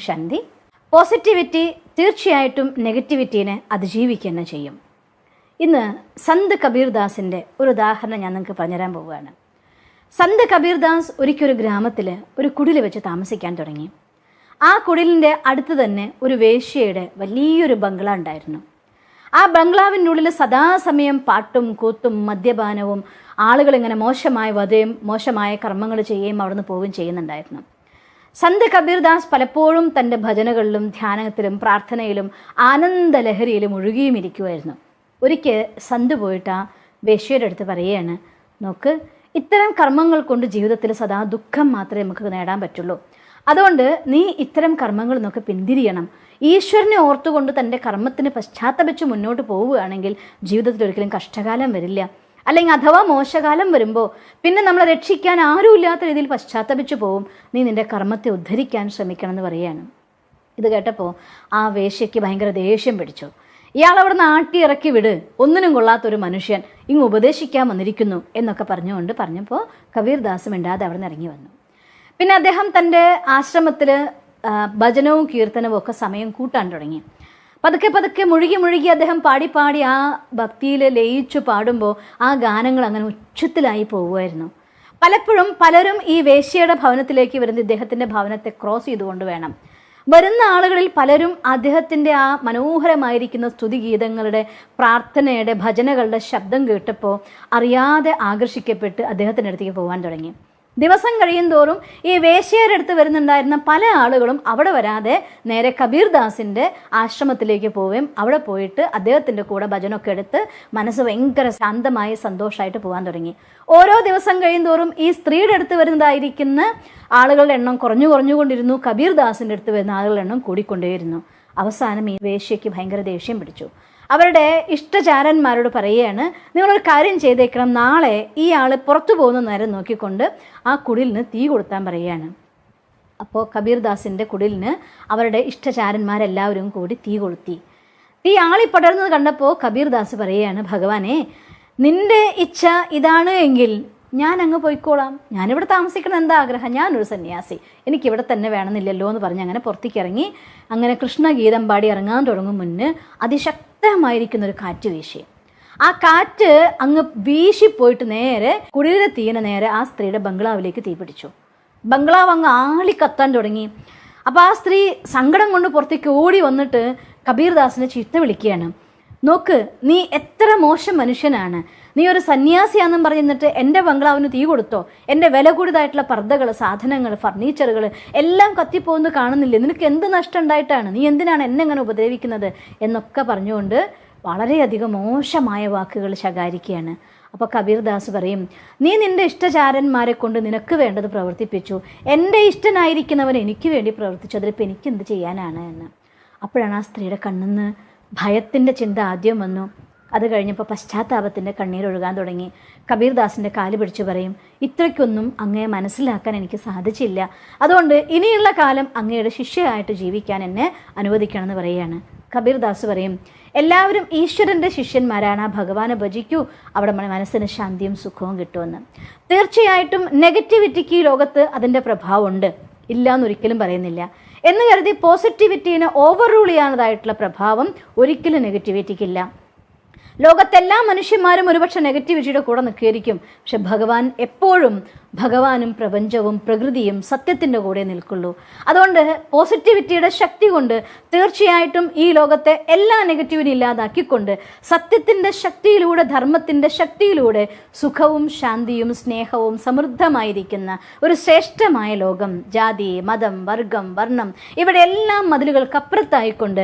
ശാന്തി. Positivity തീർച്ചയായിട്ടും നെഗറ്റിവിറ്റീനെ അതിജീവിക്കുക തന്നെ ചെയ്യും. ഇന്ന് സന്ത് കബീർദാസിൻ്റെ ഒരു ഉദാഹരണം ഞാൻ നിങ്ങൾക്ക് പറഞ്ഞുതരാൻ പോവുകയാണ്. സന്ത് കബീർദാസ് ഒരിക്കലൊരു ഗ്രാമത്തിൽ ഒരു കുടിൽ വെച്ച് താമസിക്കാൻ തുടങ്ങി. ആ കുടിലിൻ്റെ അടുത്ത് തന്നെ ഒരു വേശ്യയുടെ വലിയൊരു ബംഗ്ലാവ് ഉണ്ടായിരുന്നു. ആ ബംഗ്ലാവിനുള്ളിൽ സദാസമയം പാട്ടും കൂത്തും മദ്യപാനവും ആളുകളിങ്ങനെ മോശമായ വധയും മോശമായ കർമ്മങ്ങൾ ചെയ്യുകയും അവിടുന്ന് പോവുകയും ചെയ്യുന്നുണ്ടായിരുന്നു. സന്ത് കബീർദാസ് പലപ്പോഴും തൻ്റെ ഭജനകളിലും ധ്യാനത്തിലും പ്രാർത്ഥനയിലും ആനന്ദലഹരിയിലും ഒഴുകിയും ഇരിക്കുമായിരുന്നു. ഒരിക്കൽ സന്ത് പോയിട്ട് ആ വേശ്യയുടെ അടുത്ത് പറയുകയാണ്, നോക്ക്, ഇത്തരം കർമ്മങ്ങൾ കൊണ്ട് ജീവിതത്തിൽ സദാ ദുഃഖം മാത്രമേ നമുക്ക് നേടാൻ പറ്റുള്ളൂ. അതുകൊണ്ട് നീ ഇത്തരം കർമ്മങ്ങൾ നോക്കി പിന്തിരിയണം. ഈശ്വരനെ ഓർത്തുകൊണ്ട് തൻ്റെ കർമ്മത്തിന് പശ്ചാത്തപിച്ച് മുന്നോട്ട് പോവുകയാണെങ്കിൽ ജീവിതത്തിൽ ഒരിക്കലും കഷ്ടകാലം വരില്ല. അല്ലെങ്കിൽ അഥവാ മോശകാലം വരുമ്പോൾ പിന്നെ നമ്മളെ രക്ഷിക്കാൻ ആരുമില്ലാത്ത രീതിയിൽ പശ്ചാത്തപിച്ച് പോവും. നീ നിൻ്റെ കർമ്മത്തെ ഉദ്ധരിക്കാൻ ശ്രമിക്കണം എന്ന് പറയുകയാണ്. ഇത് കേട്ടപ്പോൾ ആ വേശ്യയ്ക്ക് ഭയങ്കര ദേഷ്യം പിടിച്ചു. ഇയാൾ അവിടെ നിന്ന് ആട്ടി ഇറക്കി വിട്, ഒന്നിനും കൊള്ളാത്തൊരു മനുഷ്യൻ ഇങ്ങ് ഉപദേശിക്കാൻ വന്നിരിക്കുന്നു എന്നൊക്കെ പറഞ്ഞപ്പോൾ കബീർദാസ് മിണ്ടാതെ അവിടെ നിന്ന് ഇറങ്ങി വന്നു. പിന്നെ അദ്ദേഹം തൻ്റെ ആശ്രമത്തിൽ ഭജനവും കീർത്തനവും ഒക്കെ സമയം കൂട്ടാൻ തുടങ്ങി. പതുക്കെ മുഴുകി അദ്ദേഹം പാടി ആ ഭക്തിയിൽ ലയിച്ചു പാടുമ്പോൾ ആ ഗാനങ്ങൾ അങ്ങനെ ഉച്ചത്തിലായി പോവുമായിരുന്നു. പലപ്പോഴും പലരും ഈ വേശ്യയുടെ ഭവനത്തിലേക്ക് വരുന്ന ഇദ്ദേഹത്തിൻ്റെ ഭവനത്തെ ക്രോസ് ചെയ്തുകൊണ്ട് വേണം. വരുന്ന ആളുകളിൽ പലരും അദ്ദേഹത്തിൻ്റെ ആ മനോഹരമായിരിക്കുന്ന സ്തുതിഗീതങ്ങളുടെ, പ്രാർത്ഥനയുടെ, ഭജനകളുടെ ശബ്ദം കേട്ടപ്പോൾ അറിയാതെ ആകർഷിക്കപ്പെട്ട് അദ്ദേഹത്തിൻ്റെ അടുത്തേക്ക് പോകാൻ തുടങ്ങി. ദിവസം കഴിയും തോറും ഈ വേശ്യയുടെ അടുത്ത് വരുന്നുണ്ടായിരുന്ന പല ആളുകളും അവിടെ വരാതെ നേരെ കബീർദാസിൻ്റെ ആശ്രമത്തിലേക്ക് പോവുകയും അവിടെ പോയിട്ട് അദ്ദേഹത്തിൻ്റെ കൂടെ ഭജനമൊക്കെ എടുത്ത് മനസ്സ് ഭയങ്കര ശാന്തമായി സന്തോഷമായിട്ട് പോകാൻ തുടങ്ങി. ഓരോ ദിവസം കഴിയും തോറും ഈ സ്ത്രീയുടെ അടുത്ത് വരുന്നതായിരിക്കുന്ന ആളുകളുടെ എണ്ണം കുറഞ്ഞുകൊണ്ടിരുന്നു. കബീർദാസിൻ്റെ അടുത്ത് വരുന്ന ആളുകളുടെ എണ്ണം കൂടിക്കൊണ്ടേയിരുന്നു. അവസാനം ഈ വേശ്യയ്ക്ക് ഭയങ്കര ദേഷ്യം പിടിച്ചു. അവരുടെ ഇഷ്ടചാരന്മാരോട് പറയുകയാണ്, നിങ്ങളൊരു കാര്യം ചെയ്തേക്കണം, നാളെ ഈ ആൾ പുറത്തു പോകുന്ന നേരം നോക്കിക്കൊണ്ട് ആ കുടിലിന് തീ കൊളുത്താൻ പറയുകയാണ്. അപ്പോൾ കബീർദാസിൻ്റെ കുടിലിന് അവരുടെ ഇഷ്ടചാരന്മാരെല്ലാവരും കൂടി തീ കൊളുത്തി. തീ ആളിപ്പടർന്നത് കണ്ടപ്പോൾ കബീർദാസ് പറയുകയാണ്, ഭഗവാനെ, നിൻ്റെ ഇച്ഛ ഇതാണ് എങ്കിൽ ഞാൻ അങ്ങ് പോയിക്കോളാം. ഞാനിവിടെ താമസിക്കണം എന്താ ആഗ്രഹം, ഞാനൊരു സന്യാസി, എനിക്കിവിടെ തന്നെ വേണമെന്നില്ലല്ലോ എന്ന് പറഞ്ഞ് അങ്ങനെ പുറത്തേക്ക് ഇറങ്ങി. അങ്ങനെ കൃഷ്ണഗീതം പാടി ഇറങ്ങാൻ തുടങ്ങും മുന്നേ അതിശക്തമായിരിക്കുന്നൊരു കാറ്റ് വീശി. ആ കാറ്റ് അങ്ങ് വീശിപ്പോയിട്ട് നേരെ കുടിലിലെ തീനെ നേരെ ആ സ്ത്രീയുടെ ബംഗ്ലാവിലേക്ക് തീ പിടിച്ചു. ബംഗ്ലാവ് അങ്ങ് ആളിക്കത്താൻ തുടങ്ങി. അപ്പോൾ ആ സ്ത്രീ സങ്കടം കൊണ്ട് പുറത്തേക്ക് ഓടി വന്നിട്ട് കബീർദാസിനെ ചീത്ത വിളിക്കുകയാണ്, നോക്ക്, നീ എത്ര മോശം മനുഷ്യനാണ്, നീ ഒരു സന്യാസിയാണെന്നും പറഞ്ഞിട്ട് എൻ്റെ ബംഗ്ലാവിന് തീ കൊടുത്തോ, എൻ്റെ വില കൂടിയതായിട്ടുള്ള പർദ്ദകൾ, സാധനങ്ങൾ, ഫർണിച്ചറുകൾ എല്ലാം കത്തിപ്പോകുന്നത് കാണുന്നില്ലേ, നിനക്ക് എന്ത് നഷ്ടം ഉണ്ടായിട്ടാണ്, നീ എന്തിനാണ് എന്നെ ഇങ്ങനെ ഉപദ്രവിക്കുന്നത് എന്നൊക്കെ പറഞ്ഞുകൊണ്ട് വളരെയധികം മോശമായ വാക്കുകൾ ശകാരിക്കുകയാണ്. അപ്പോൾ കബീർദാസ് പറയും, നീ നിൻ്റെ ഇഷ്ടചാരന്മാരെ കൊണ്ട് നിനക്ക് വേണ്ടത് പ്രവർത്തിപ്പിച്ചു, എൻ്റെ ഇഷ്ടനായിരിക്കുന്നവൻ എനിക്ക് വേണ്ടി പ്രവർത്തിച്ചു, അതിലിപ്പോൾ എനിക്കെന്ത് ചെയ്യാനാണ് എന്ന്. അപ്പോഴാണ് ആ സ്ത്രീയുടെ കണ്ണിന്ന് ഭയത്തിൻ്റെ ചിന്ത ആദ്യം വന്നു. അത് കഴിഞ്ഞപ്പോൾ പശ്ചാത്താപത്തിൻ്റെ കണ്ണീരൊഴുകാൻ തുടങ്ങി. കബീർദാസിൻ്റെ കാല് പിടിച്ചു പറയും, ഇത്രയ്ക്കൊന്നും അങ്ങയെ മനസ്സിലാക്കാൻ എനിക്ക് സാധിച്ചില്ല, അതുകൊണ്ട് ഇനിയുള്ള കാലം അങ്ങയുടെ ശിഷ്യയായിട്ട് ജീവിക്കാൻ എന്നെ അനുവദിക്കണമെന്ന് പറയുകയാണ്. കബീർദാസ് പറയും, എല്ലാവരും ഈശ്വരൻ്റെ ശിഷ്യന്മാരാണ്, ആ ഭഗവാനെ ഭജിക്കൂ, അവിടെ മനസ്സിന് ശാന്തിയും സുഖവും കിട്ടുമെന്ന്. തീർച്ചയായിട്ടും നെഗറ്റിവിറ്റിക്ക് ഈ ലോകത്ത് അതിൻ്റെ പ്രഭാവമുണ്ട്, ഇല്ല എന്നൊരിക്കലും പറയുന്നില്ല. എന്ന് കരുതി പോസിറ്റിവിറ്റീനെ ഓവർ റൂൾ ചെയ്യാനതായിട്ടുള്ള പ്രഭാവം ഒരിക്കലും നെഗറ്റിവിറ്റിക്കില്ല. ലോകത്തെല്ലാ മനുഷ്യന്മാരും ഒരുപക്ഷെ നെഗറ്റിവിറ്റിയുടെ കൂടെ നിൽക്കുകയായിരിക്കും. പക്ഷെ ഭഗവാൻ എപ്പോഴും ഭഗവാനും പ്രപഞ്ചവും പ്രകൃതിയും സത്യത്തിൻ്റെ കൂടെ നിൽക്കുള്ളൂ. അതുകൊണ്ട് പോസിറ്റിവിറ്റിയുടെ ശക്തി കൊണ്ട് തീർച്ചയായിട്ടും ഈ ലോകത്തെ എല്ലാ നെഗറ്റിവിറ്റി ഇല്ലാതാക്കിക്കൊണ്ട് സത്യത്തിൻ്റെ ശക്തിയിലൂടെ, ധർമ്മത്തിൻ്റെ ശക്തിയിലൂടെ സുഖവും ശാന്തിയും സ്നേഹവും സമൃദ്ധമായിരിക്കുന്ന ഒരു ശ്രേഷ്ഠമായ ലോകം, ജാതി, മതം, വർഗം, വർണ്ണം ഇവിടെ എല്ലാം മതിലുകൾക്കപ്പുറത്തായിക്കൊണ്ട്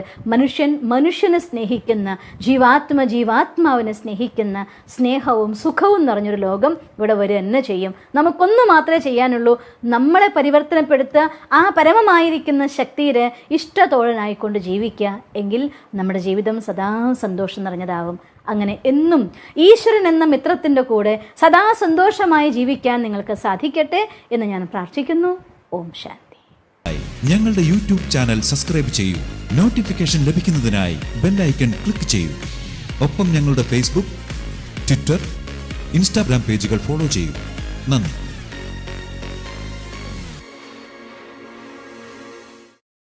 മനുഷ്യനെ സ്നേഹിക്കുന്ന, ജീവാത്മാവിനെ സ്നേഹിക്കുന്ന സ്നേഹവും സുഖവും നിറഞ്ഞൊരു ലോകം ഇവിടെ വരിക തന്നെ ചെയ്യും. നമുക്കൊന്നു മാത്രമേ ചെയ്യാനുള്ളൂ, നമ്മളെ പരിവർത്തനപ്പെടുത്തുക, ആ പരമമായിരിക്കുന്ന ശക്തിയുടെ ഇഷ്ടത്തോഴനായിക്കൊണ്ട് ജീവിക്കുക. എങ്കിൽ നമ്മുടെ ജീവിതം സദാ സന്തോഷം നിറഞ്ഞതാവും. അങ്ങനെ എന്നും ഈശ്വരൻ എന്ന മിത്രത്തിൻ്റെ കൂടെ സദാ സന്തോഷമായി ജീവിക്കാൻ നിങ്ങൾക്ക് സാധിക്കട്ടെ എന്ന് ഞാൻ പ്രാർത്ഥിക്കുന്നു. ഓം ശാന്തി. ഞങ്ങളുടെ യൂട്യൂബ് ചാനൽ സബ്സ്ക്രൈബ് ചെയ്യൂ. നോട്ടിഫിക്കേഷൻ ലഭിക്കുന്നതിനായി ബെൽ ഐക്കൺ ക്ലിക്ക് ചെയ്യൂ. ഒപ്പം ഞങ്ങളുടെ ഫേസ്ബുക്ക്, ട്വിറ്റർ, ഇൻസ്റ്റാഗ്രാം പേജുകൾ ഫോളോ ചെയ്യൂ. നന്ദി.